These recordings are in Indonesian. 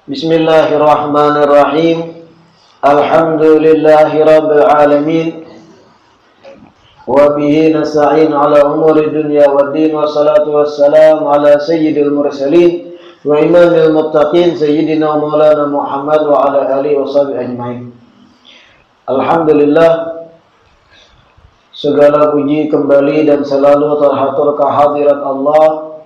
Bismillahirrahmanirrahim. Alhamdulillahi rabbil alamin. Wa bihi nasta'in ala umuri dunya waddin. Wassalatu wassalamu ala sayyidil mursalin wa imamil muttaqin sayyidina maulana Muhammad wa ala alihi wa sahbihi ajma'in. Alhamdulillah, segala puji kembali dan selalu terhatur kehadirat Allah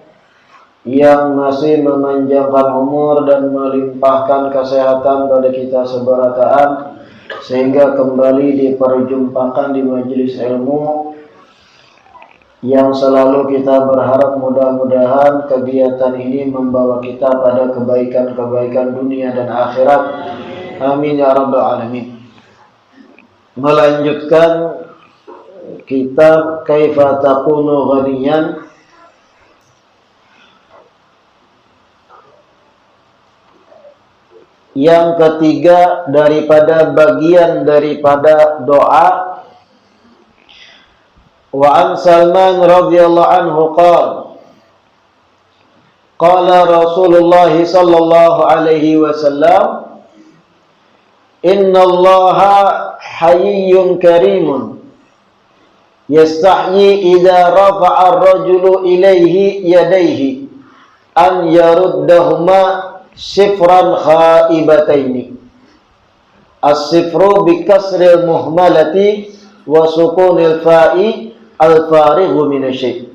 yang masih memanjangkan umur dan melimpahkan kesehatan pada kita seberataan, sehingga kembali diperjumpakan di majelis ilmu yang selalu kita berharap mudah-mudahan kegiatan ini membawa kita pada kebaikan-kebaikan dunia dan akhirat. Amin ya rabbal alamin. Melanjutkan kitab Kaifa Takunu Ghaniyan, yang ketiga daripada bagian daripada doa. Wa an Salman radhiyallahu anhu qala Rasulullah sallallahu alaihi wasallam, innallaha hayyun karimun yastahyi idza rafa'a ar-rajulu ilayhi yadayhi an yaruddahuma sifran khaibataini. As-sifru bi kasril muhmalati wa sukunil fa'i al-farighu minasyai.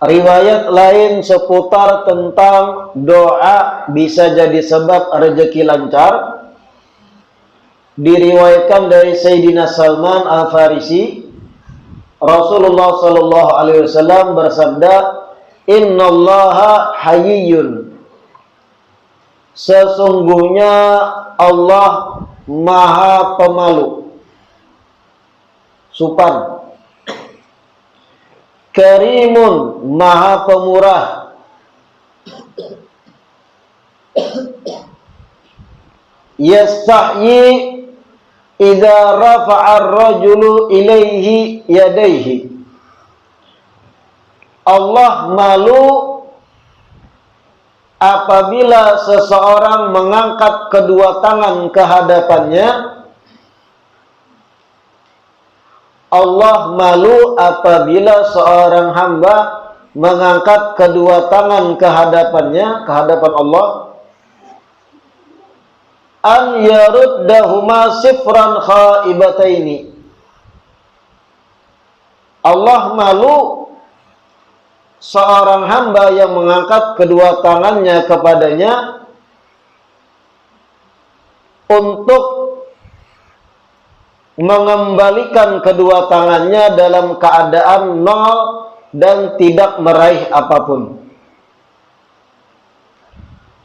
Riwayat lain seputar tentang doa bisa jadi sebab rezeki lancar diriwayatkan dari Sayyidina Salman Al-Farisi. Rasulullah sallallahu alaihi wasallam bersabda, innallaha hayyun, sesungguhnya Allah maha pemalu, supan. Karimun, maha pemurah. Yastahyi idza rafa'a ar-rajulu ilaihi yadayhi, Allah malu apabila seseorang mengangkat kedua tangan ke hadapannya. Allah malu apabila seorang hamba mengangkat kedua tangan ke hadapannya, ke hadapan Allah. An yaruddahuma sifran khaibataini, Allah malu seorang hamba yang mengangkat kedua tangannya kepadanya untuk mengembalikan kedua tangannya dalam keadaan nol dan tidak meraih apapun.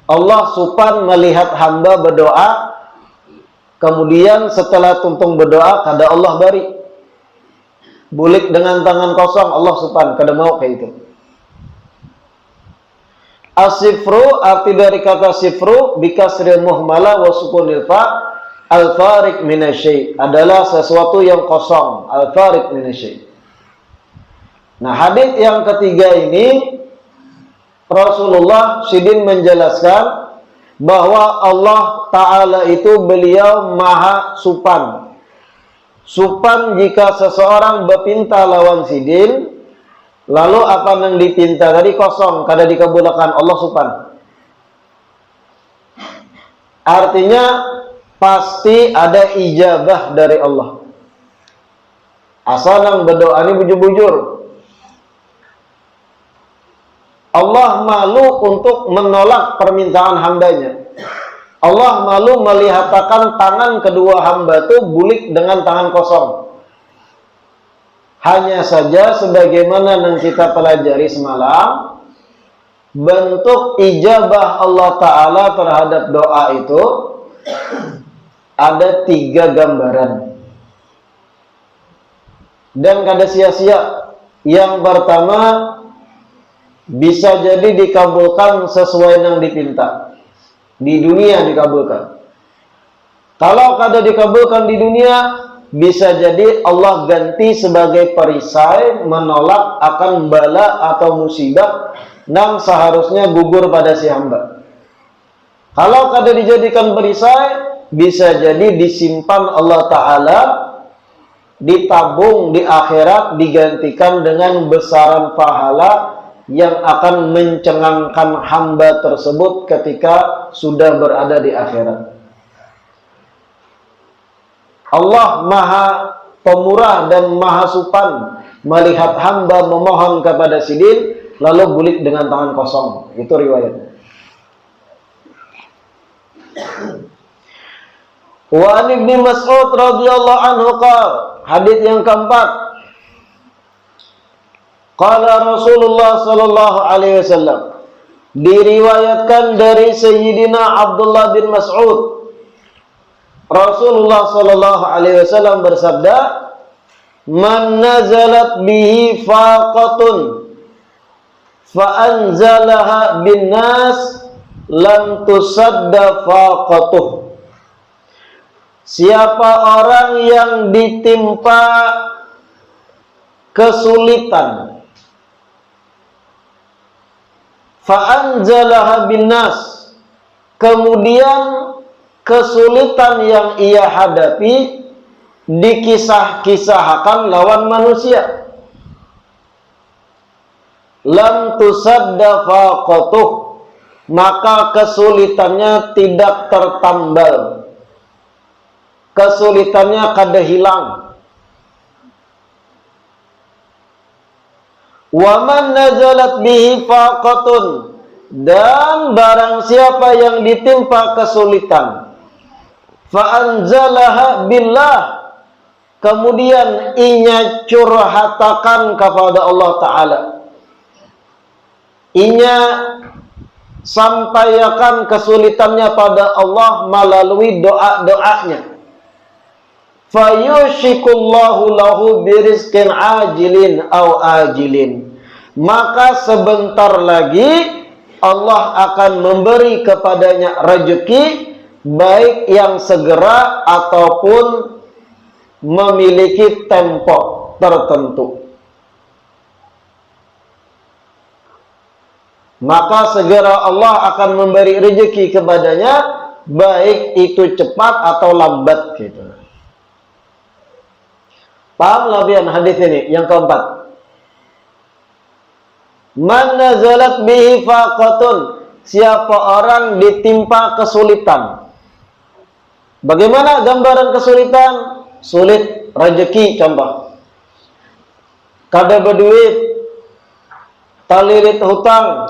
Allah supan melihat hamba berdoa, kemudian setelah tuntung berdoa kada Allah bari bulik dengan tangan kosong. Allah supan kada mau kayak itu. As-sifru, arti dari kata sifru bikasril muhmala wa sukunil fa al-farik minasyai, adalah sesuatu yang kosong. Al-farik minasyai. Nah, hadis yang ketiga ini Rasulullah sidin menjelaskan bahwa Allah Ta'ala itu beliau maha supan. Supan jika seseorang berpinta lawan sidin, lalu apa yang dipinta tadi kosong, kada dikabulkan, Allah supan. Artinya pasti ada ijabah dari Allah. Asal yang berdoa ini bujur-bujur. Allah malu untuk menolak permintaan hambanya. Allah malu melihatkan tangan kedua hamba itu bulik dengan tangan kosong. Hanya saja sebagaimana yang kita pelajari semalam, bentuk ijabah Allah Ta'ala terhadap doa itu ada 3 gambaran. Dan kada sia-sia. Yang pertama, bisa jadi dikabulkan sesuai yang dipinta. Di dunia dikabulkan. Kalau kada dikabulkan di dunia, bisa jadi Allah ganti sebagai perisai menolak akan bala atau musibah yang seharusnya gugur pada si hamba. Kalau kada dijadikan perisai, bisa jadi disimpan Allah Ta'ala, ditabung di akhirat, digantikan dengan besaran pahala yang akan mencengangkan hamba tersebut ketika sudah berada di akhirat. Allah Maha Pemurah dan Maha Supan melihat hamba memohon kepada sidin, lalu bulik dengan tangan kosong. Itu riwayatnya. Wa an Ibnu Mas'ud radhiyallahu anhu qala, hadis yang keempat, qala Rasulullah sallallahu alaihi wasallam, diriwayatkan dari Sayyidina Abdullah bin Mas'ud, Rasulullah sallallahu alaihi wasallam bersabda, man nazalat bihi faqatun fa anzalaha bin nas lam tusadda faqatuh. Siapa orang yang ditimpa kesulitan, fa anzalaha bin nas, kemudian kesulitan yang ia hadapi dikisah-kisahkan lawan manusia, lam tusadda faqatuh, maka kesulitannya tidak tertambal, kesulitannya kada hilang. Wa man nazalat bihi faqatun, dan barang siapa yang ditimpa kesulitan, fa anzalaha billah, kemudian inya curhatakan kepada Allah Ta'ala, inya sampaikan kesulitannya pada Allah melalui doa-doanya, fayushikullahu lahu birizqin ajilin au ajilin, maka sebentar lagi Allah akan memberi kepadanya rezeki, baik yang segera ataupun memiliki tempo tertentu. Maka segera Allah akan memberi rezeki kepadanya, baik itu cepat atau lambat gitu. Paham labian hadis ini yang keempat? Man nazalat bihi faqatun, siapa orang ditimpa kesulitan. Bagaimana gambaran kesulitan? Sulit rezeki contoh. Kada berduit, talilit hutang,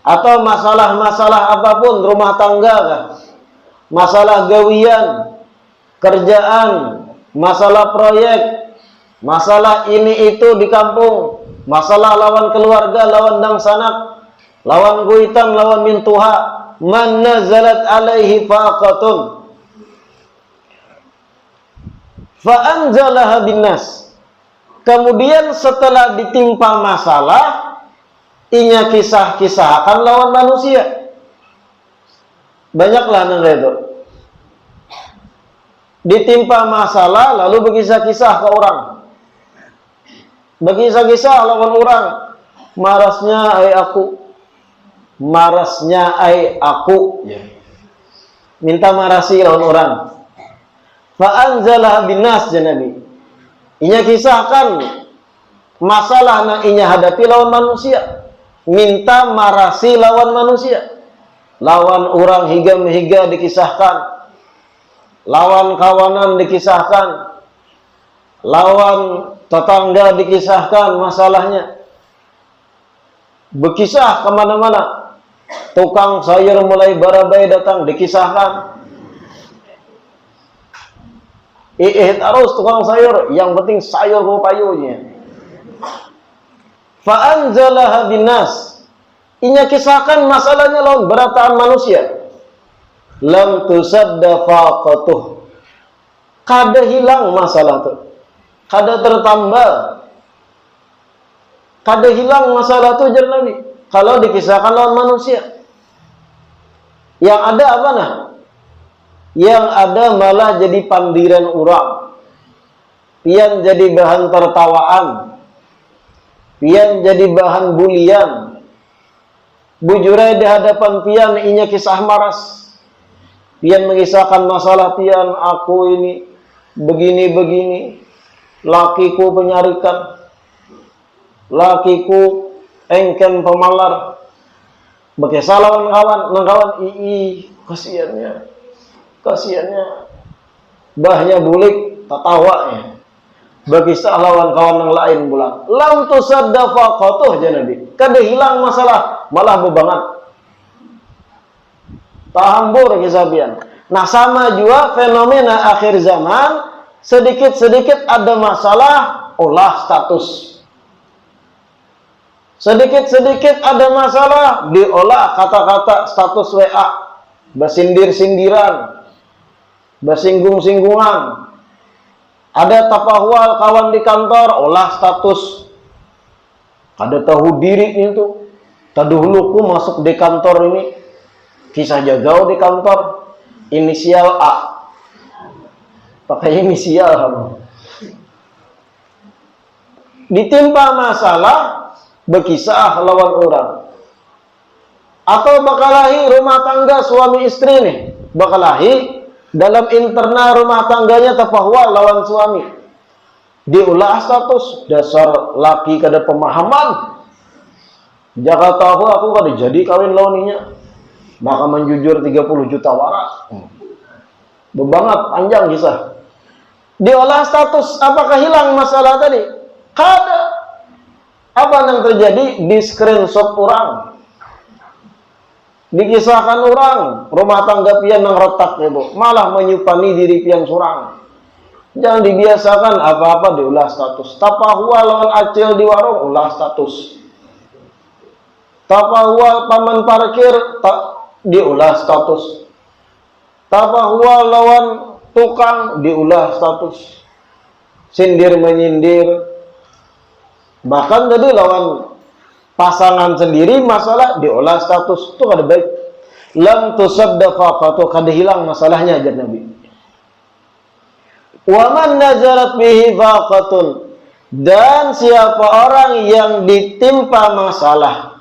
atau masalah-masalah apapun, rumah tangga kah? Masalah gawian, kerjaan, masalah proyek, masalah ini itu di kampung, masalah lawan keluarga, lawan dang sanak, lawan guitan, lawan mintuha. Man nazalat alaihi faqatun fa anzalaha binnas, kemudian setelah ditimpa masalah, inya kisah-kisahkan lawan manusia. Banyaklah nang itu ditimpa masalah lalu berkisah-kisah ke orang, berkisah-kisah lawan orang, marasnya ai aku, marasnya ai aku, minta marasi lawan orang. Fa anzalah binnas, Nabi, inya kisahkan masalah yang inya hadapi lawan manusia, minta marasi lawan manusia, lawan orang higa-higa dikisahkan, lawan kawanan dikisahkan, lawan tetangga dikisahkan masalahnya, berkisah kemana-mana. Tukang sayur mulai barabai datang dikisahkan, terus tukang sayur, yang penting sayur payunya. Fa anzalaha binnas, inya kisahkan masalahnya lawan berataan manusia, lam tusadda faqatuh, kada hilang masalah itu, kada tertambah, kada hilang masalah itu, jar Nabi, kalau dikisahkan lawan manusia. Yang ada apa nah? Yang ada malah jadi pandiran orang, pian jadi bahan tertawaan, pian jadi bahan bulian, Bujurai di hadapan pian inya kisah maras. Pian mengisahkan masalah pian, aku ini begini-begini. Lakiku penyarikan. Lakiku engken pemalar. Bekesah lawan kawan, kasihannya. Bahnya bulik, tatawanya. Bekisah lawan kawan yang lain bulan. Lam tusadda faqatuh aja Nabi. Kada hilang masalah, malah bebangat. Tahambur kisah pian. Nah sama juga fenomena akhir zaman, sedikit-sedikit ada masalah, olah status. Sedikit-sedikit ada masalah, diolah kata-kata status WA, basindir-sindiran, basinggung-singgungan. Ada tapahwal kawan di kantor, olah status. Ada tahu diri itu. Taduluku masuk di kantor ini, kisah jagau di kantor, inisial A. Pakai inisial. Ditimpa masalah, berkisah lawan orang. Atau bakalahi rumah tangga suami istri nih, bakalahi dalam internal rumah tangganya tapahwa lawan suami. Diulah status, dasar laki kada pemahaman. Jaka tahu aku kada jadi kawin launinya, maka menjujur 30 juta warak. Bebanget panjang kisah. Diolah status, apakah hilang masalah tadi? Kada. Apa yang terjadi? Di screenshot orang, dikisahkan orang, rumah tangga pian yang retak itu, malah menyupani diri pian surang. Jangan dibiasakan apa-apa diulah status. Tapahua lawan acil di warung, ulah status. Tapahua paman parkir, diulah status. Tapahua lawan tukang, diulah status. Sindir menyindir. Bahkan tadi lawan pasangan sendiri masalah diolah status, itu kada baik. Lam tusadda faqatu, kada hilang masalahnya ajar Nabi. Wa man nazarat bihi faqatun, dan siapa orang yang ditimpa masalah,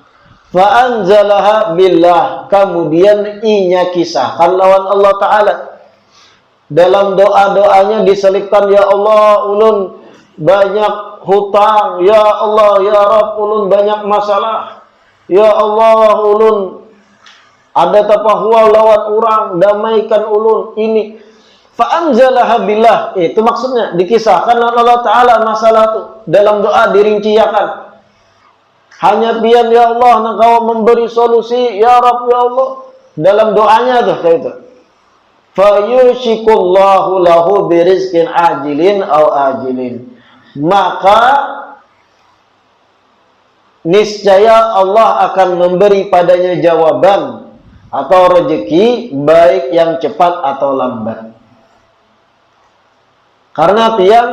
fa anzalaha billah, kemudian inya kisahkan lawan Allah Ta'ala. Dalam doa-doanya diselipkan, ya Allah ulun banyak hutang, ya Allah, ya Rabb, ulun banyak masalah, ya Allah, ulun ada tapahwa lawan orang, damaikan ulun ini. Fa'anzalaha billah, itu maksudnya dikisahkan Allah Ta'ala masalah itu, dalam doa dirinciakan. Hanya pian ya Allah nak kau memberi solusi, ya Rabb, ya Allah, dalam doanya tuh kayak itu. Fayushikullahu lahu birizkin ajilin au ajilin, maka niscaya Allah akan memberi padanya jawaban atau rezeki, baik yang cepat atau lambat. Karena pian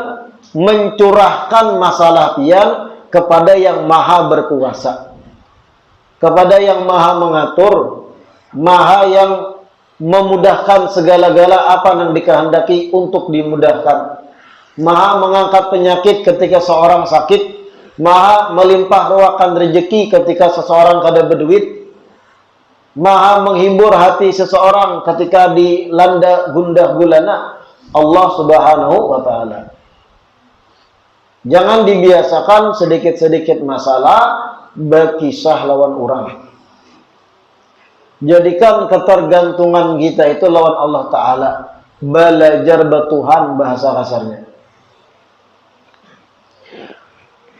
mencurahkan masalah pian kepada yang maha berkuasa, kepada yang maha mengatur, maha yang memudahkan segala-gala apa yang dikehendaki untuk dimudahkan. Maha mengangkat penyakit ketika seorang sakit, maha melimpah ruahkan rezeki ketika seseorang kada berduit, maha menghibur hati seseorang ketika dilanda gundah gulana. Allah Subhanahu wa Ta'ala. Jangan dibiasakan sedikit-sedikit masalah berkisah lawan orang. Jadikan ketergantungan kita itu lawan Allah Ta'ala. Belajar bertuhan, bahasa kasarnya.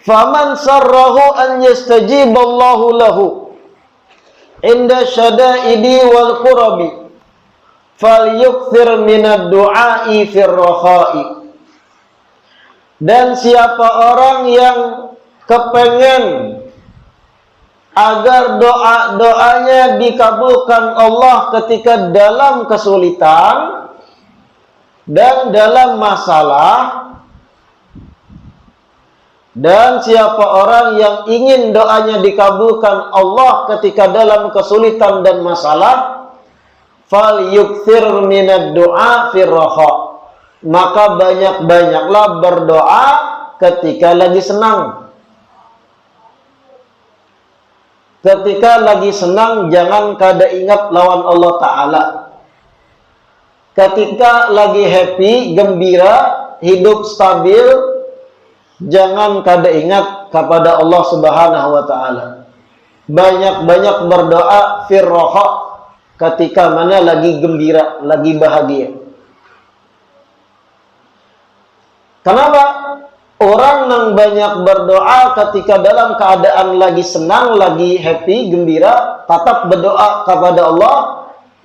Faman sarrahu an yastajiballahu lahu inda syada'idi wal qurabi falyukthir minad du'ai fir rakha'i. Dan siapa orang yang kepengen agar doa-doanya dikabulkan Allah ketika dalam kesulitan dan dalam masalah, dan siapa orang yang ingin doanya dikabulkan Allah ketika dalam kesulitan dan masalah, falyukthir minad du'a fir rakha, maka banyak-banyaklah berdoa ketika lagi senang. Ketika lagi senang, jangan kada ingat lawan Allah Ta'ala. Ketika lagi happy, gembira, hidup stabil, jangan kada ingat kepada Allah Subhanahu wa Ta'ala. Banyak-banyak berdoa firroha ketika mana lagi gembira, lagi bahagia. Kenapa? Orang yang banyak berdoa ketika dalam keadaan lagi senang, lagi happy, gembira, tetap berdoa kepada Allah.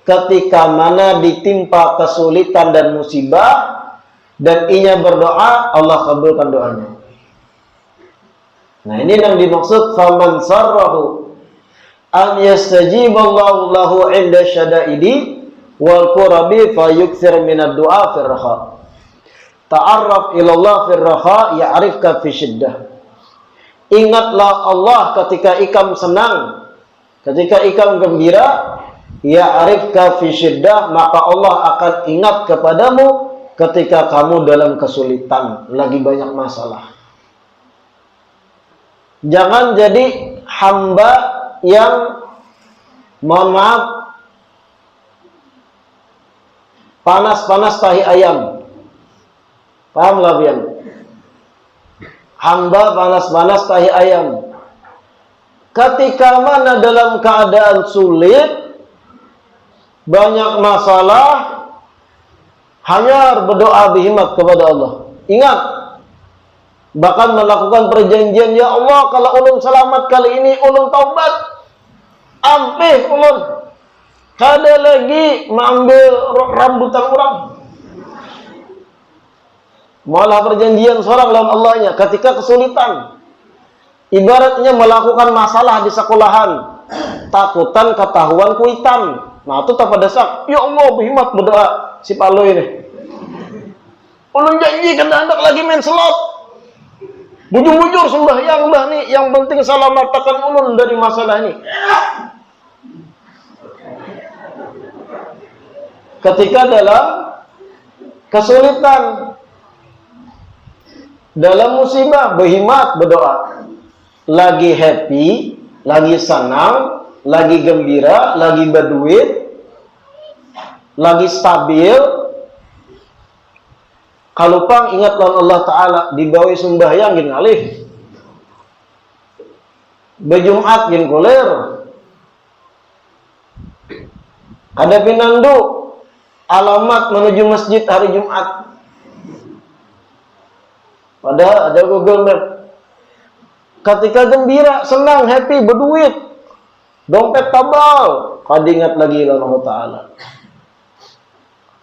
Ketika mana ditimpa kesulitan dan musibah, dan ia berdoa, Allah kabulkan doanya. Nah, ini yang dimaksud faman sarrahu an yastajiballahu lahu 'inda syada'idi wal qurabi fayukthir minad du'a firraha. Ta'arraf ilallah firraha ya'rifka fi syiddah. Ingatlah Allah ketika ikam senang, ketika ikam gembira, ya'rifka fi syiddah, maka Allah akan ingat kepadamu ketika kamu dalam kesulitan, lagi banyak masalah. Jangan jadi hamba yang, mohon maaf, panas-panas tahi ayam. Paham lah pian? Hamba panas-panas tahi ayam. Ketika mana dalam keadaan sulit, banyak masalah, hanya berdoa berhimmat kepada Allah. Ingat, bahkan melakukan perjanjian, ya Allah, kalau ulun selamat kali ini, ulun taubat, ampih ulun, kada lagi mengambil rambutan orang. Malah perjanjian seorang lawan Allahnya ketika kesulitan. Ibaratnya melakukan masalah di sekolahan, takutan ketahuan kuitan. Nah, itu tak pada sak, ya Allah, berhimmat berdoa si Palo ini. Ulun janji kada hendak lagi main slot. Bujur-bujur sembahyang mbah nih, yang penting selamatkan ulun dari masalah ini. Ketika dalam kesulitan, dalam musibah, berhimmat berdoa. Lagi happy, lagi senang, lagi gembira, lagi berduit, lagi stabil, kalau pang ingat lawan Allah Ta'ala, dibawa sembahyang gin ngalih, berjumat gin kulir, kada pinandu alamat menuju masjid hari Jumat. Padahal ada Google Map. Ketika gembira, senang, happy, berduit, dompet tabal, kada ingat lagi Allah Ta'ala.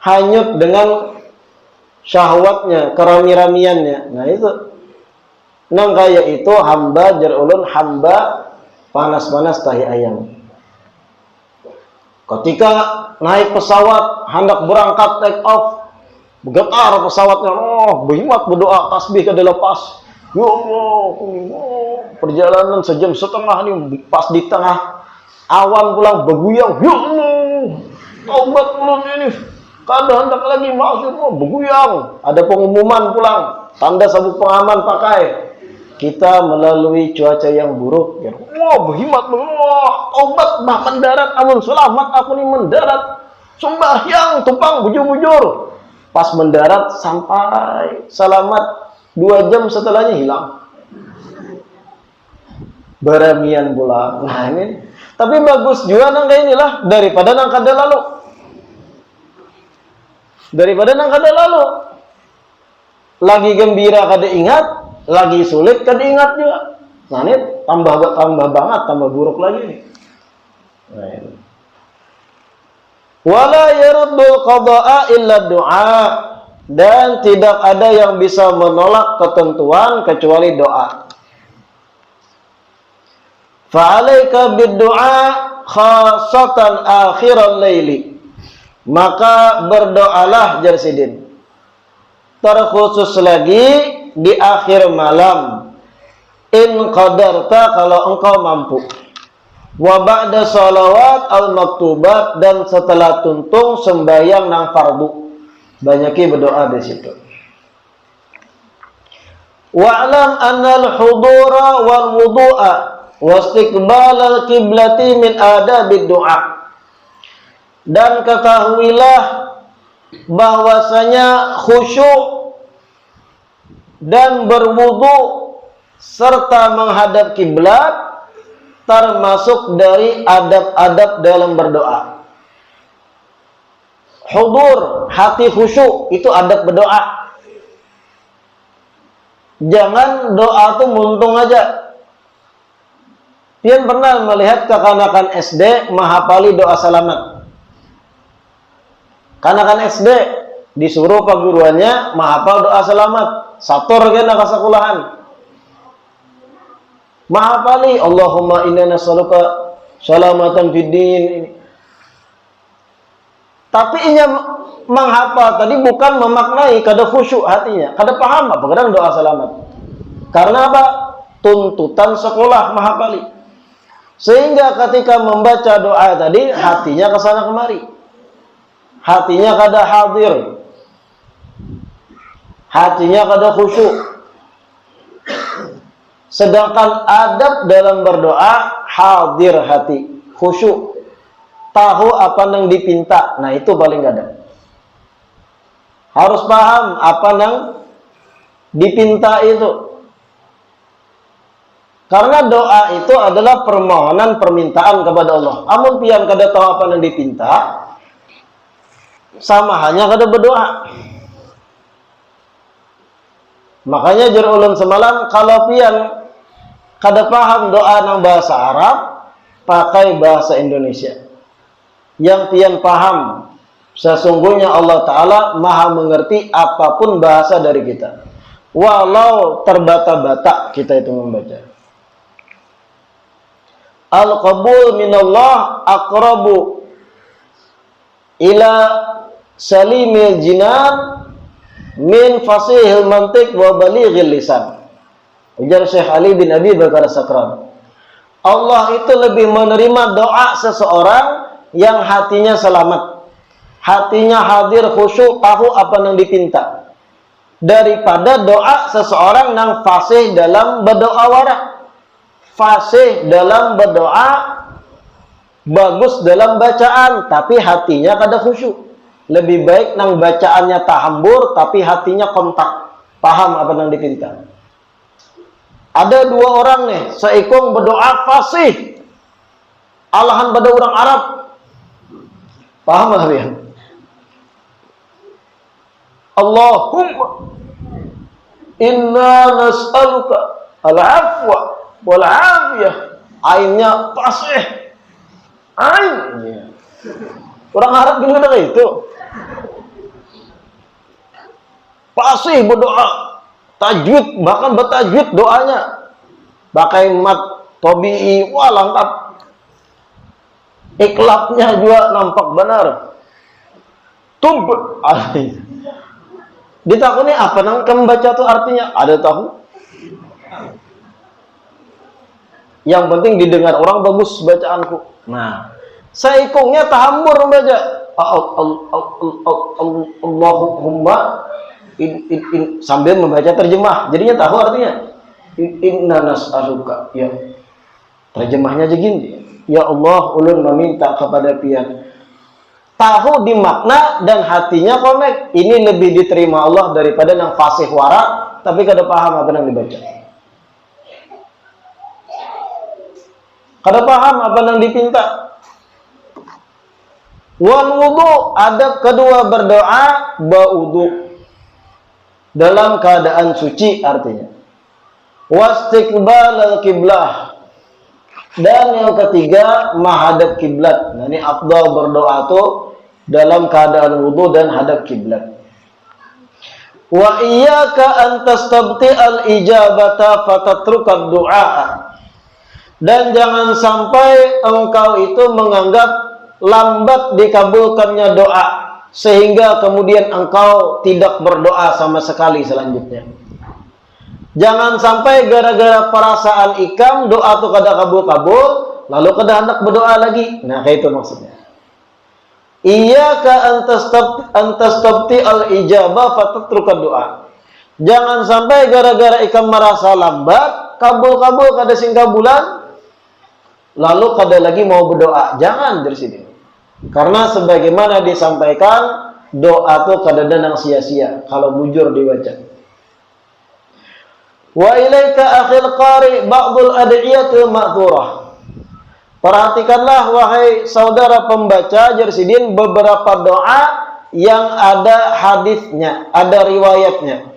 Hanyut dengan syahwatnya, kerami-ramiannya. Nah itu, nang kaya itu hamba jar ulun, hamba panas-panas tahi ayam. Ketika naik pesawat, hendak berangkat take off, bergetar pesawatnya, oh, berhimmat berdoa, tasbih kada lepas. Ya Allah, perjalanan sejam setengah nih, pas di tengah awan pulang berguyang. Ya Allah, taubat ulun ini, kada hendak lagi masuk, berguyang. Ada pengumuman pulang, tanda sabuk pengaman pakai. Kita melalui cuaca yang buruk. Ya, wah, berhimmat, wah, taubat bah mendarat, amun selamat aku nih mendarat. Sembahyang, tumpang, bujur-bujur. Pas mendarat sampai selamat, 2 jam setelahnya hilang. Beramian pula. Nah ini, tapi bagus juga nang kayak inilah daripada nang kada lalu. Daripada nang kada lalu. Lagi gembira kada ingat, lagi sulit kada ingat juga. Nah ini tambah banget, tambah buruk lagi nih. Nah, ini. Wala yaruddul qada'a illa du'a, dan tidak ada yang bisa menolak ketentuan kecuali doa. Fa'alaika bid-du'a khasatan akhiral laili, maka berdoalah jar sidin, terkhusus lagi di akhir malam, in qadarta, kalau engkau mampu, wa ba'da salawat al-maktubat, dan setelah tuntung sembahyang nang fardu, banyaki berdoa di situ. Wa'lam annal hudura wal wudu'a wastiqbalal kiblati min adabid du'a. Dan ketahuilah bahwasanya khusyuk dan berwudu serta menghadap kiblat termasuk dari adab-adab dalam berdoa. Hudur, hati khusyuk, itu adab berdoa. Jangan doa itu muntung aja. Pian pernah melihat kekanakan SD menghafali doa selamat. Kanakan SD disuruh pak guruannya menghafal doa selamat. Sator kan kasakulahan. Menghafali Allahumma inna nas'aluka salamatan fid din. Tapi inya menghafal tadi bukan memaknai kada khusyuk hatinya, kada paham apa kadang doa selamat. Karena apa? Tuntutan sekolah menghafali. Sehingga ketika membaca doa tadi hatinya kesana kemari. Hatinya kada hadir. Hatinya kada khusyuk. Sedangkan adab dalam berdoa hadir hati, khusyuk. Tahu apa yang dipinta. Nah, itu paling ada. Harus paham apa yang dipinta itu. Karena doa itu adalah permohonan permintaan kepada Allah. Amun pian kada tahu apa yang dipinta, sama hanya kada berdoa. Makanya jar ulun semalam, kalau pian kada paham doa nang bahasa Arab, pakai bahasa Indonesia. Yang pian paham, sesungguhnya Allah Ta'ala maha mengerti apapun bahasa dari kita. Walau terbata-bata kita itu membaca. Al-qabul minallah aqrabu ila salimil jinan min fasihil mantiq wa balighil lisan. Ujar Syekh Ali bin Abi Bakar Sakran. Allah itu lebih menerima doa seseorang yang hatinya selamat, hatinya hadir khusyuk, tahu apa yang dipinta, daripada doa seseorang yang fasih dalam berdoa warak, fasih dalam berdoa, bagus dalam bacaan, tapi hatinya kada khusyuk. Lebih baik nang bacaannya tahambur, tapi hatinya kontak, paham apa yang dipinta. Ada dua orang nih, seikung berdoa fasih, alahan pada orang Arab. Paham nggak kalian? Allahumma inna nas'aluka al-afwa wal afiyah. Ainnya fasih. Ain. Orang Arab gimana kayak itu? Fasih berdoa, tajwid, bahkan bertajwid doanya. Pakai mat tabi'i, wah lengkap. Ikhlapnya juga nampak benar. Tub, ditakuni apa nang kamu baca tuh artinya? Ada tahu? Yang penting didengar orang bagus bacaanku. Nah, seikungnya tahambur membaca. Allahumma sambil membaca terjemah. Jadinya tahu artinya. Inna nas'aluka. Ya. Terjemahnya aja gini. Ya Allah, ulun meminta kepada pian. Tahu di makna dan hatinya connect. Ini lebih diterima Allah daripada yang fasih wara tapi kada paham apa yang dibaca. Kada paham apa yang dipinta. Wal wudu, adab kedua berdoa ba'udu, dalam keadaan suci artinya. Wastiqbalal kiblah, dan yang ketiga menghadap kiblat. Nah, ini afdal berdoa tuh dalam keadaan wudu dan hadap kiblat. Wa iyyaka an tastabti al ijabata fatatruka du'a. Dan jangan sampai engkau itu menganggap lambat dikabulkannya doa sehingga kemudian engkau tidak berdoa sama sekali selanjutnya. Jangan sampai gara-gara perasaan ikam doa itu kada kabul-kabul lalu kada hendak berdoa lagi. Nah, kayak itu maksudnya. Iyyaka antastabti al-ijabah fatatruka doa. Jangan sampai gara-gara ikam merasa lambat kabul-kabul kada sing kabulan lalu kada lagi mau berdoa. Jangan dari sini. Karena sebagaimana disampaikan, doa itu kada danang sia-sia kalau bujur dibaca. Wa ilaika akhil qari ba'dul ad'iyatil ma'thurah. Perhatikanlah wahai saudara pembaca Jersidin, beberapa doa yang ada hadisnya, ada riwayatnya.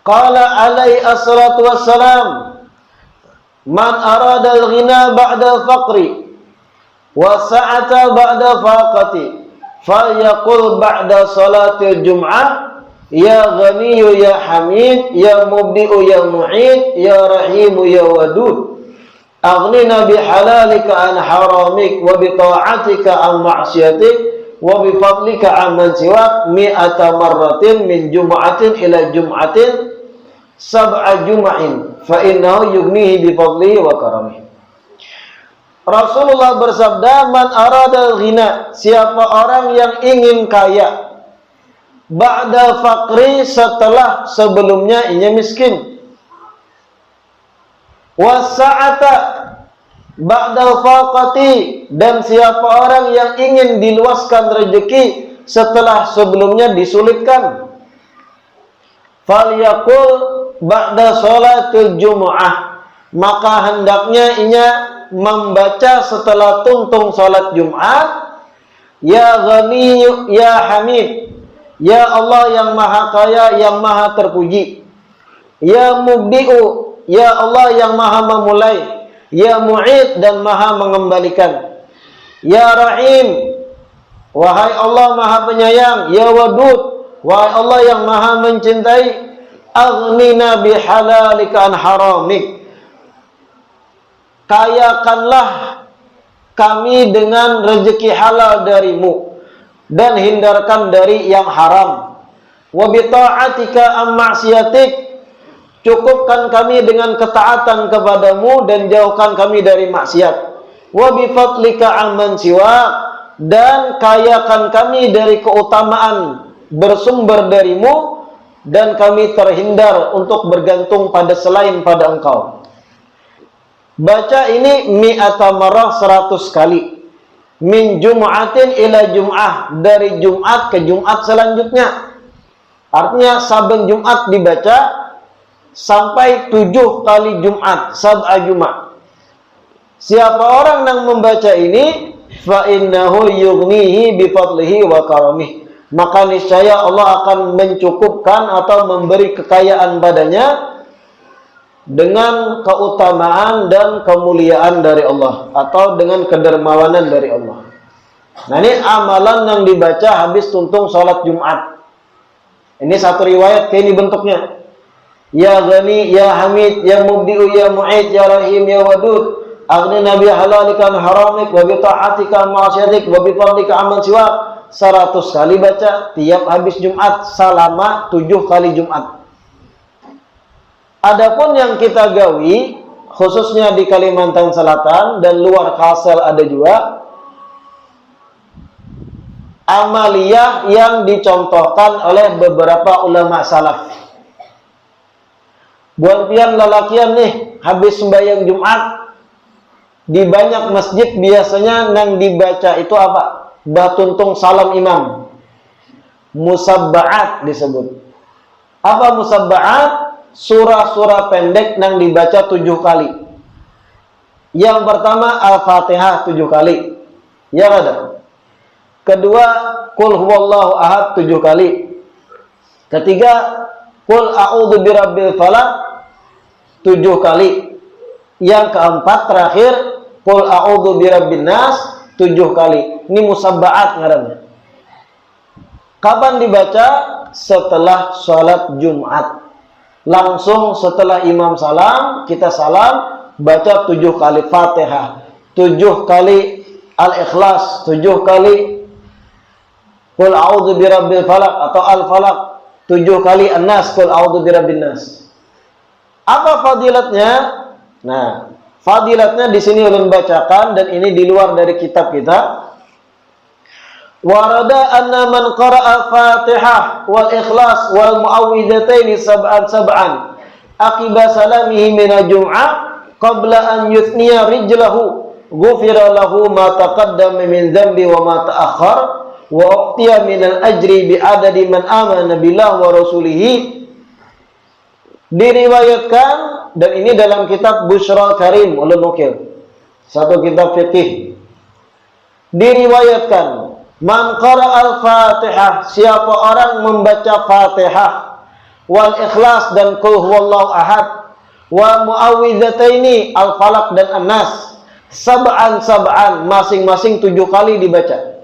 Qala alaihi assalatu wassalam, man arada al-ghina ba'da al-faqri wa sa'ata ba'da faqati falyaqul ba'da salatil jum'ah, ya ghaniyu ya hamid, ya mubdi'u ya mu'id, ya rahimu ya wadud, aghnina bihalalika an haramik wa bita'atika an ma'syatik wa bifadlika amman siwak mi'ata marratin min jum'atin ila jum'atin sab'a jum'ain fa innahu yugnihi bifadlihi wa karamihi. Rasulullah bersabda, man aradal ghina, siapa orang yang ingin kaya, ba'da faqri, setelah sebelumnya ia miskin, wasa'ata ba'da faqati, dan siapa orang yang ingin diluaskan rezeki setelah sebelumnya disulitkan, falyaqul ba'da sholatil jumu'ah, maka hendaknya ia membaca setelah tungtung salat Jumat, ya ghani ya hamid, ya Allah yang maha kaya, yang maha terpuji, ya mubdi'u, ya Allah yang maha memulai, ya mu'id, dan maha mengembalikan, ya rahim, wahai Allah maha penyayang, ya wadud, wahai Allah yang maha mencintai, aghnina bihalalika an haramik, kayakanlah kami dengan rezeki halal darimu dan hindarkan dari yang haram. Wa bi ta'atika am ma'siyatik, cukupkan kami dengan ketaatan kepadamu dan jauhkan kami dari maksiat. Wa bi fadlika amman siwak, dan kayakan kami dari keutamaan bersumber darimu dan kami terhindar untuk bergantung pada selain pada engkau. Baca ini mi'ata marrah 100 kali. Min jum'atin ila jum'ah, dari Jumat ke Jumat selanjutnya. Artinya saben Jumat dibaca sampai 7 kali Jumat, sab'a Jumat. Siapa orang yang membaca ini, fa innahu yughnihi bi fadlihi wa karamih, maka niscaya Allah akan mencukupkan atau memberi kekayaan padanya dengan keutamaan dan kemuliaan dari Allah, atau dengan kedermawanan dari Allah. Nah, ini amalan yang dibaca habis tuntung salat Jumat. Ini satu riwayat, kayak ini bentuknya. Ya Ghani, ya Hamid, ya Mubdi'u, ya Mu'id, ya Rahim, ya Wadud, aghnina bi halalika an haramik, wa bi ta'atika ma'asyatik, wa bi fadlika amman siwak. 100 kali baca tiap habis Jumat selama 7 kali Jumat. Adapun yang kita gawi, khususnya di Kalimantan Selatan dan luar Kalsel ada juga, amaliyah yang dicontohkan oleh beberapa ulama salaf. Buat pian lalakian nih, habis sembahyang Jumat, di banyak masjid biasanya yang dibaca itu apa? Batuntung salam imam. Musabba'at disebut. Apa musabba'at? Surah-surah pendek yang dibaca 7 kali. Yang pertama Al-Fatihah 7 kali. Ya ada. Kedua Qul huwallahu ahad 7 kali. Ketiga Qul a'udzu birabbil falaq 7 kali. Yang keempat terakhir Qul a'udzu birabbin nas 7 kali. Ini musabba'at ngarannya. Kapan dibaca? Setelah sholat Jumat. Langsung setelah imam salam, kita salam, baca 7 kali Fatihah, 7 kali Al-Ikhlas, 7 kali Qul a'udzu birabbil falaq atau Al-Falaq, 7 kali An-Nas, Qul a'udzu birabbin nas. Apa fadilatnya? Nah, fadilatnya di sini ulun bacakan, dan ini di luar dari kitab kita. Warada anna man qara'a Fatihah wal Ikhlas wal Mu'awwidhataini sab'an aqiba salamihi min al-jum'ah qabla an yuthniya rijlahu ghufira lahu ma taqaddama min dhanbi wa ma ta'akhkhar wa uqtiya min al-ajri bi adadi man amana billah wa rasulihi. Diriwayatkan, dan ini dalam kitab Bushra Karim ulun Nukil, satu kitab fikih. Diriwayatkan, man qara al-Fatihah, siapa orang membaca Fatihah, wal Ikhlas dan Qul huwallahu ahad, wa muawwidzataini al-Falaq dan An-Nas, sab'an masing-masing 7 kali dibaca.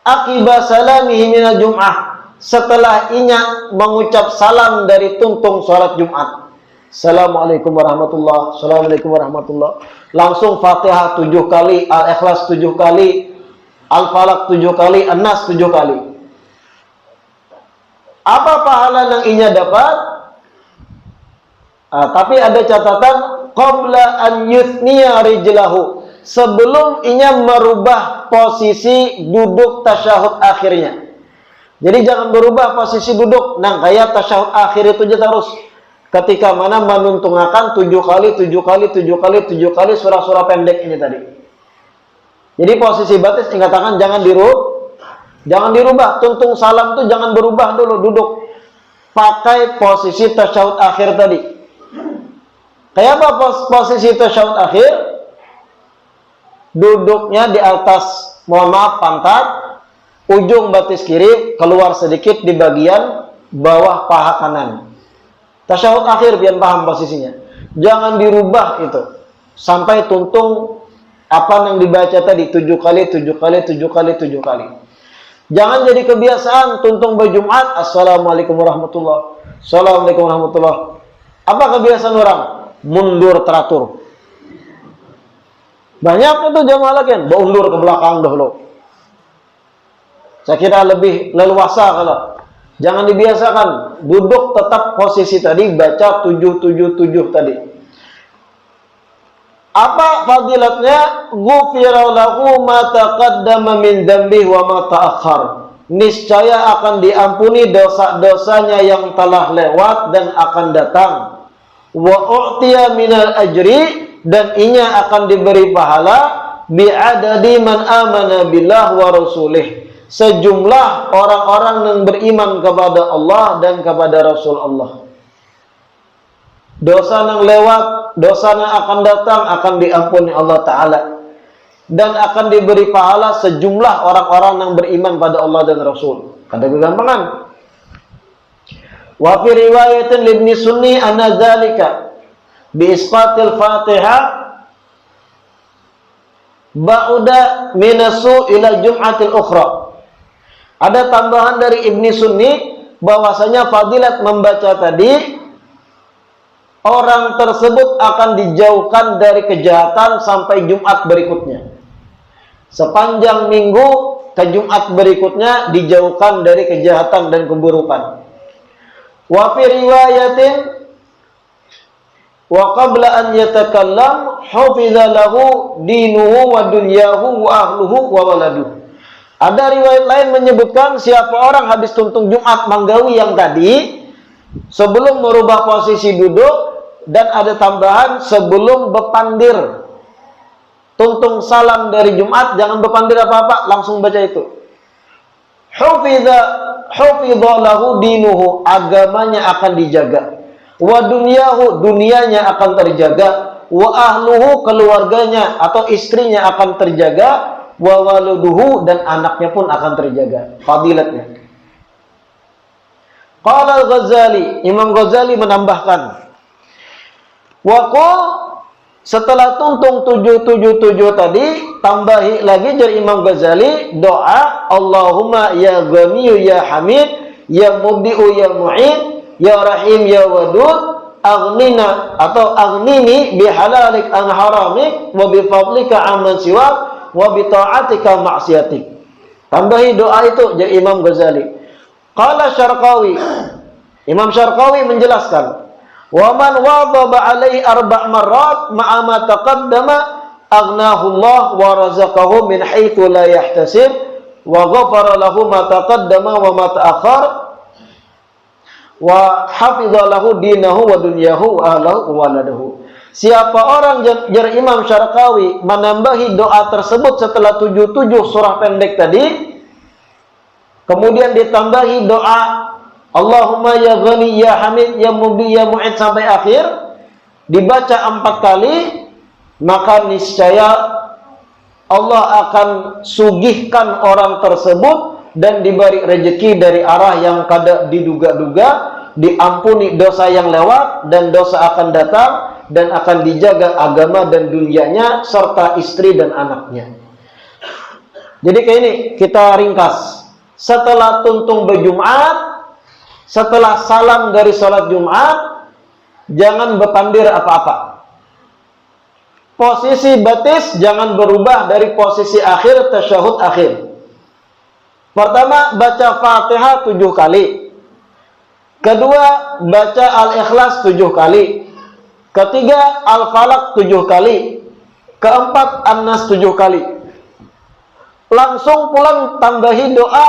Akiba salamihi minal jum'ah, setelah inya mengucap salam dari tuntung salat Jumat. Assalamualaikum warahmatullah, assalamualaikum warahmatullah. Langsung Fatihah 7 kali, Al-Ikhlas 7 kali, Al-Falaq 7 kali, An-Nas 7 kali. Apa pahala yang inya dapat? Tapi ada catatan, qabla an yuthniya rijlahu, sebelum inya merubah posisi duduk tasyahud akhirnya. Jadi jangan berubah posisi duduk. Nah, kayak tasyahud akhir itu aja terus. Ketika mana menuntungakan 7 kali surah-surah pendek ini tadi. Jadi posisi batis dikatakan jangan dirubah. Tuntung salam itu jangan berubah dulu duduk. Pakai posisi tasyahud akhir tadi. Kayak apa posisi tasyahud akhir? Duduknya di atas, mohon maaf, pantat, ujung batis kiri keluar sedikit di bagian bawah paha kanan. Tasyahud akhir biar paham posisinya. Jangan dirubah itu sampai tuntung apa yang dibaca tadi 7 kali. Jangan jadi kebiasaan tuntung berjumat Assalamualaikum warahmatullah, Assalamualaikum warahmatullah. Apa kebiasaan orang? Mundur teratur. Banyak itu jamaah lagi mundur ke belakang dahulu. Saya kira lebih leluasa kalau jangan dibiasakan duduk tetap posisi tadi baca 7 tadi. Apa fadilatnya? Ghufira lahu ma taqaddama min dzambihi wa ma ta'akhkhar. Niscaya akan diampuni dosa-dosanya yang telah lewat dan akan datang. Wa u'tiya minal ajri, dan inya akan diberi pahala bi'adadi man amana billah wa rasulih, sejumlah orang-orang yang beriman kepada Allah dan kepada Rasul Allah. Dosa yang lewat, dosa yang akan datang akan diampuni Allah Ta'ala, dan akan diberi pahala sejumlah orang-orang yang beriman pada Allah dan Rasul. Ada kegampangan. Wa fi riwayatin libni Sunni anna dzalika bi isqatil Fatihah ba'uda minasu ila jum'atil ukhra. Ada tambahan dari Ibni Sunni bahwasanya fadilat membaca tadi, orang tersebut akan dijauhkan dari kejahatan sampai Jumat berikutnya. Sepanjang minggu ke Jumat berikutnya dijauhkan dari kejahatan dan keburukan. Wa fi riwayatin wa qabla an yatakallam hafiza lahu dinuhu wa dunyahu wa ahluhu wa waladuhu. Ada riwayat lain menyebutkan siapa orang habis tuntung Jumat manggawi yang tadi, sebelum merubah posisi duduk, dan ada tambahan sebelum bepandir tuntung salam dari Jumat, jangan bepandir apa-apa, langsung baca itu. Hafidha lahu dinuhu, agamanya akan dijaga. Wa dunyahu, dunianya akan terjaga. Wa ahluhu, keluarganya atau istrinya akan terjaga. Wa waluduhu, dan anaknya pun akan terjaga. Fadilatnya. Qala al-Ghazali, Imam Ghazali menambahkan, wa qul, setelah tuntung 7 tadi, tambahi lagi dari Imam Ghazali doa, Allahumma ya Ghaniyu ya Hamid, ya Mubdi'u ya Mu'id, ya Rahim ya Wadud, aghnina atau aghnini bihalalik an haramik, wa bifadlika amman siwak, wa bita'atika maksiatik. Tambahi doa itu dari Imam Ghazali. Qala Syarqawi, Imam Syarqawi menjelaskan, wa man wadhaba alaihi 4 marrat ma'a ma taqaddama aghnahu Allah wa razaqahu min haitsu la yahtasib wa ghafara lahu ma taqaddama wa ma ta'akhkhar wa hafidha lahu dinahu wa dunyahu wa ahlahu wa waladahu. Siapa orang jar Imam Syarqawi menambahi doa tersebut setelah 77 surah pendek tadi, kemudian ditambahi doa Allahumma ya Ghani ya Hamid ya Mubdi ya Mu'id sampai akhir, dibaca 4 kali, maka niscaya Allah akan sugihkan orang tersebut dan diberi rezeki dari arah yang kada diduga-duga, diampuni dosa yang lewat dan dosa akan datang, dan akan dijaga agama dan dunianya serta istri dan anaknya. Jadi kayak ini kita ringkas. Setelah tuntung berjumat, setelah salam dari sholat Jumat, jangan berpandir apa-apa. Posisi batis jangan berubah dari posisi akhir tasyahud akhir. Pertama, baca Fatihah 7 kali. Kedua, baca Al-Ikhlas 7 kali. Ketiga, Al-Falaq 7 kali. Keempat, An-Nas 7 kali. Langsung pulang tambahi doa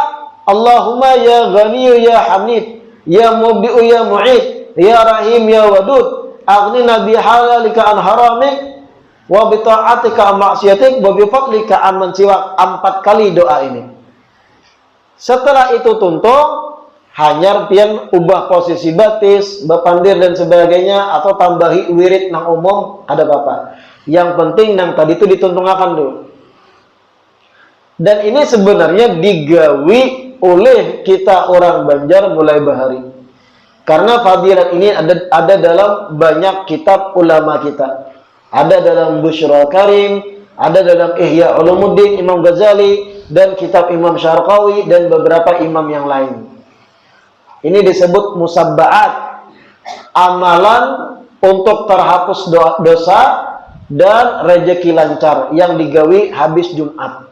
Allahumma ya Ghani ya Hamid ya Mubdi'u ya Mu'id ya Rahim ya Wadud aghnina bihalalika an haramik wa bita'atika an maksiatik wa bifadlika an mansiwak. 4 kali doa ini. Setelah itu tuntung, hanyar pian ubah posisi batis, bepandir dan sebagainya, atau tambahi wirid nang umum, ada apa-apa. Yang penting nang tadi itu dituntungakan dulu. Dan ini sebenarnya digawi oleh kita orang Banjar mulai bahari. Karena fadilat ini ada dalam banyak kitab ulama kita. Ada dalam Busyra Karim, ada dalam Ihya Ulumuddin Imam Ghazali, dan kitab Imam Syarqawi, dan beberapa imam yang lain. Ini disebut musabba'at, amalan untuk terhapus dosa dan rezeki lancar yang digawi habis Jumat.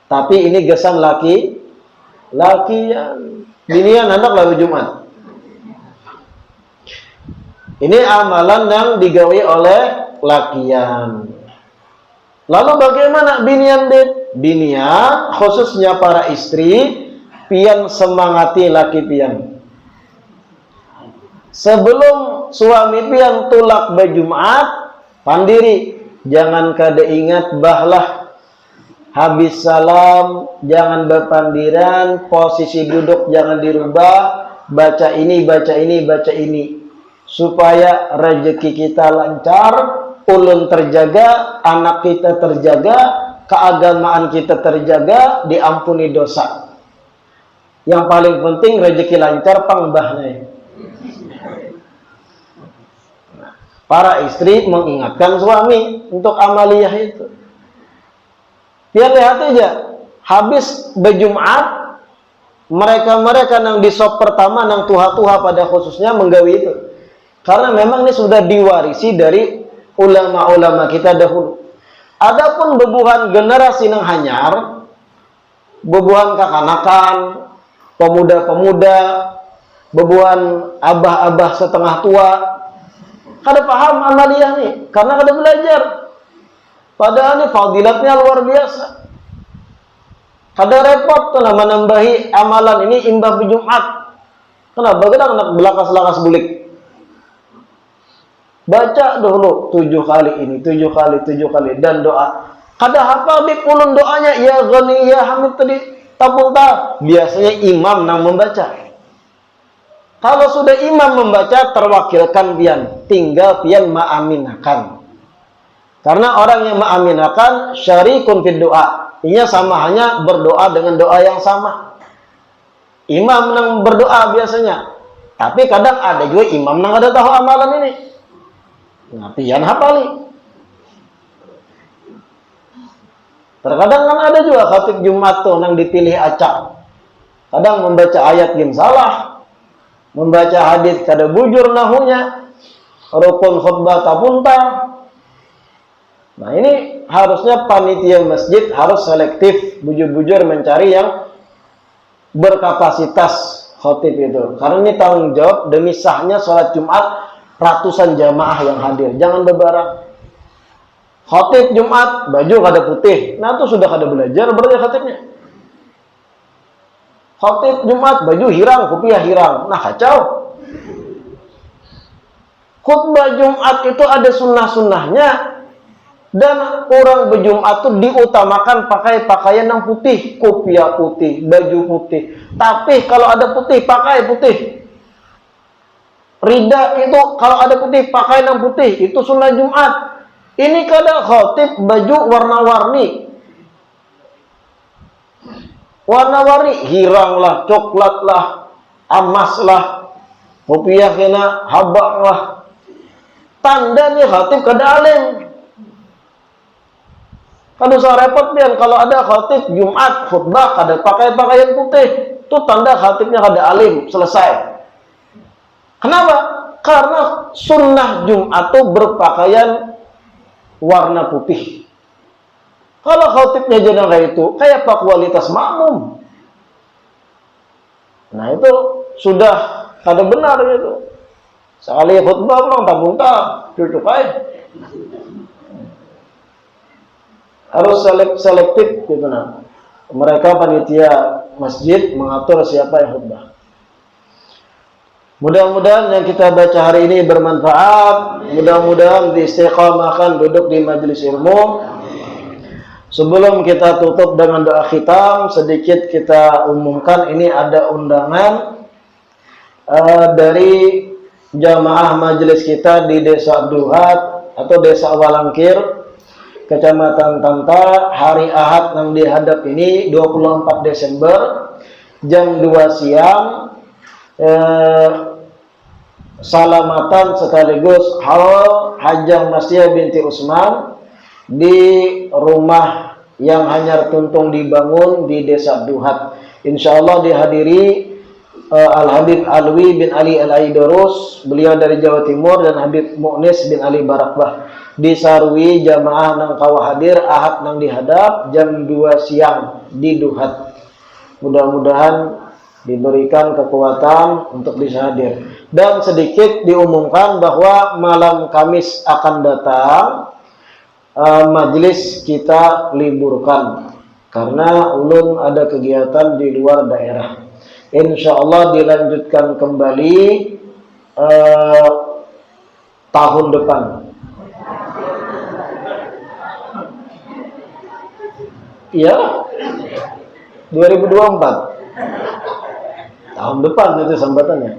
Tapi ini gesan laki yang binian anak lalu Jumat. Ini amalan yang digawi oleh lakian. Lalu bagaimana binian dit? Binian khususnya para istri pian semangati laki pian. Sebelum suami pian tulak berjumat, pandiri jangan kada ingat bahlah habis salam jangan berpandiran, posisi duduk jangan dirubah, baca ini supaya rezeki kita lancar, ulun terjaga, anak kita terjaga, keagamaan kita terjaga, diampuni dosa. Yang paling penting rezeki lancar pangbahnya. Para istri mengingatkan suami untuk amaliyah itu. Biar lihat aja, habis berjumat, mereka nang di sop pertama, nang tuha-tuha pada khususnya menggawi itu. Karena memang ini sudah diwarisi dari ulama-ulama kita dahulu. Adapun bebuhan generasi nang hanyar, bebuhan kakanakan, pemuda-pemuda, bebuhan abah-abah setengah tua, kada paham amaliyah nih, karena kada belajar. Padahal ini fadilatnya luar biasa. Kada repot tuh menambahi amalan ini imbah berjumat. Kenapa? Kita nak belakas-lakas bulik. Baca dulu 7 kali ini, 7 kali dan doa. Kada hafal di pulun doanya ya Ghani ya Hamid tadi tabung ta. Biasanya imam nang membaca. Kalau sudah imam membaca terwakilkan pian, tinggal pian ma'aminakan. Karena orang yang ma'aminakan syarikun fid doa. Ini sama hanya berdoa dengan doa yang sama. Imam nang berdoa biasanya. Tapi kadang ada juga imam nang ada tahu amalan ini. Nah, pian hafali. Terkadang kan ada juga khatib Jumat tuh nang dipilih acak. Kadang membaca ayat yang salah, membaca hadis kada bujur nahunya, rukun khutbah tapunta. Nah, ini harusnya panitia masjid harus selektif, bujur-bujur mencari yang berkapasitas khatib itu. Karena ini tanggung jawab demi sahnya sholat Jumat ratusan jamaah yang hadir. Jangan bebarang. Khatib Jumat baju kada putih, nah itu sudah kada belajar berarti khatibnya. Khatib Jumat baju hirang, kopiah hirang, nah kacau. khutbah Jumat itu ada sunnah-sunnahnya, dan orang berjumat itu diutamakan pakai pakaian yang putih, kopiah putih, baju putih. Tapi kalau ada putih, pakai putih. Rida itu kalau ada putih, pakai yang putih. Itu sunnah Jumat. Ini kadang khotib baju warna-warni. Warna-warni, hirang lah, coklat lah, emas lah, kopiah kena habak lah. Tandanya khatib kada alim. Kalau saya repot pian kalau ada khatib Jumat khutbah kada pakai pakaian putih, itu tanda khatibnya kada alim, selesai. Kenapa? Karena sunnah Jumat itu berpakaian warna putih. Kalau khatibnya jangan kayak itu, kayak apa kualitas makmum? Nah itu sudah kada benar gitu. Sekali khutbah orang tabung tak, cucuk aja. Harus selektif gitu nah. Mereka panitia masjid mengatur siapa yang khutbah. Mudah-mudahan yang kita baca hari ini bermanfaat. Mudah-mudahan diistiqamahkan duduk di majelis ilmu. Sebelum kita tutup dengan doa khitam, sedikit kita umumkan ini ada undangan dari jamaah majelis kita di Desa Duhat atau Desa Walangkir, Kecamatan Tanta, hari Ahad yang dihadap ini 24 Desember jam 2 siang. Salamatan sekaligus haul Hajah Masya binti Usman di rumah yang hanyar tuntung dibangun di Desa Duhat. Insyaallah dihadiri Al-Habib Alwi bin Ali Al-Aidurus, beliau dari Jawa Timur, dan Habib Mu'nis bin Ali Barakbah. Disarui jamaah nang kawa hadir Ahad nang dihadap jam 2 siang di Duhat. Mudah-mudahan diberikan kekuatan untuk bisa hadir. Dan sedikit diumumkan bahwa malam Kamis akan datang, majelis kita liburkan karena ulun ada kegiatan di luar daerah. Insya Allah dilanjutkan kembali tahun depan. Iya, 2024. Tahun depan itu sambatannya.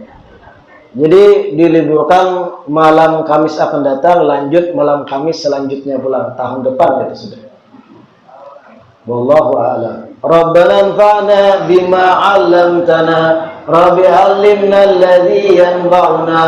Jadi diliburkan malam Kamis akan datang, lanjut malam Kamis selanjutnya pula tahun depan itu sudah. Wallahu a'lam. Rabbana anfa'na bima 'allamtana, Rabbi 'allimna alladhi yanfa'una,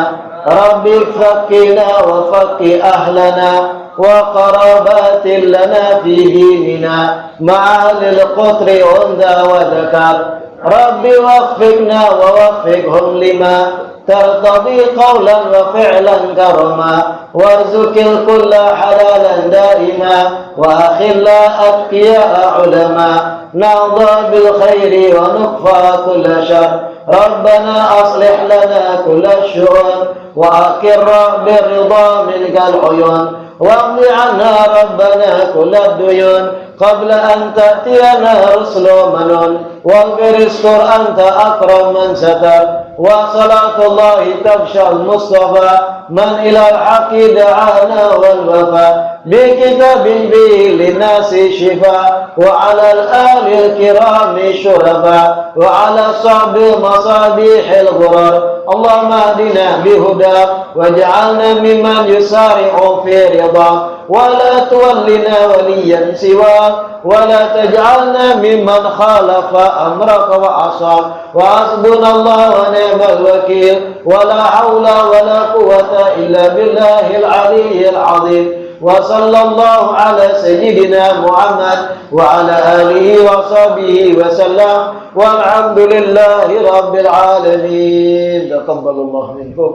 Rabbi faqqina wa faqqi ahlana wa qarabatin lana fi dinina ma'alil qutri unda wa dhakar. Rabbi waffiqna wa waffiqhum lima tartadi qawlan wa fi'lan karama warzuqil kulla halalan daima wa akhilla atqiya ulama na'dha bil khairi wa nuqfa kulla syar. Rabbana aslih lana kulla syu'un wa akirra birridha minkal uyun waqdi 'anna rabbana kulla duyun qabla an ta'tiyana rusulu manun waghfir istur anta akram man satar wa salatullahi tabshal mustafa man ilal haqqi da'ana wal wafa bi kitabin bi linasi shifa wa ala al-ali al-kirami syurafa wa ala sahbi masabihil ghurar Allahumma adina bihuda waj'alna mimman yusari'u fi ridha ولا تولنا وليا سواك ولا تجعلنا ممن خالف أمرك وعصاك وحسبنا الله ونعم الوكيل ولا حول ولا قوة إلا بالله العلي العظيم وصلى الله على سيدنا محمد وعلى آله وصحبه وسلم والحمد لله رب العالمين. تقبل الله منكم.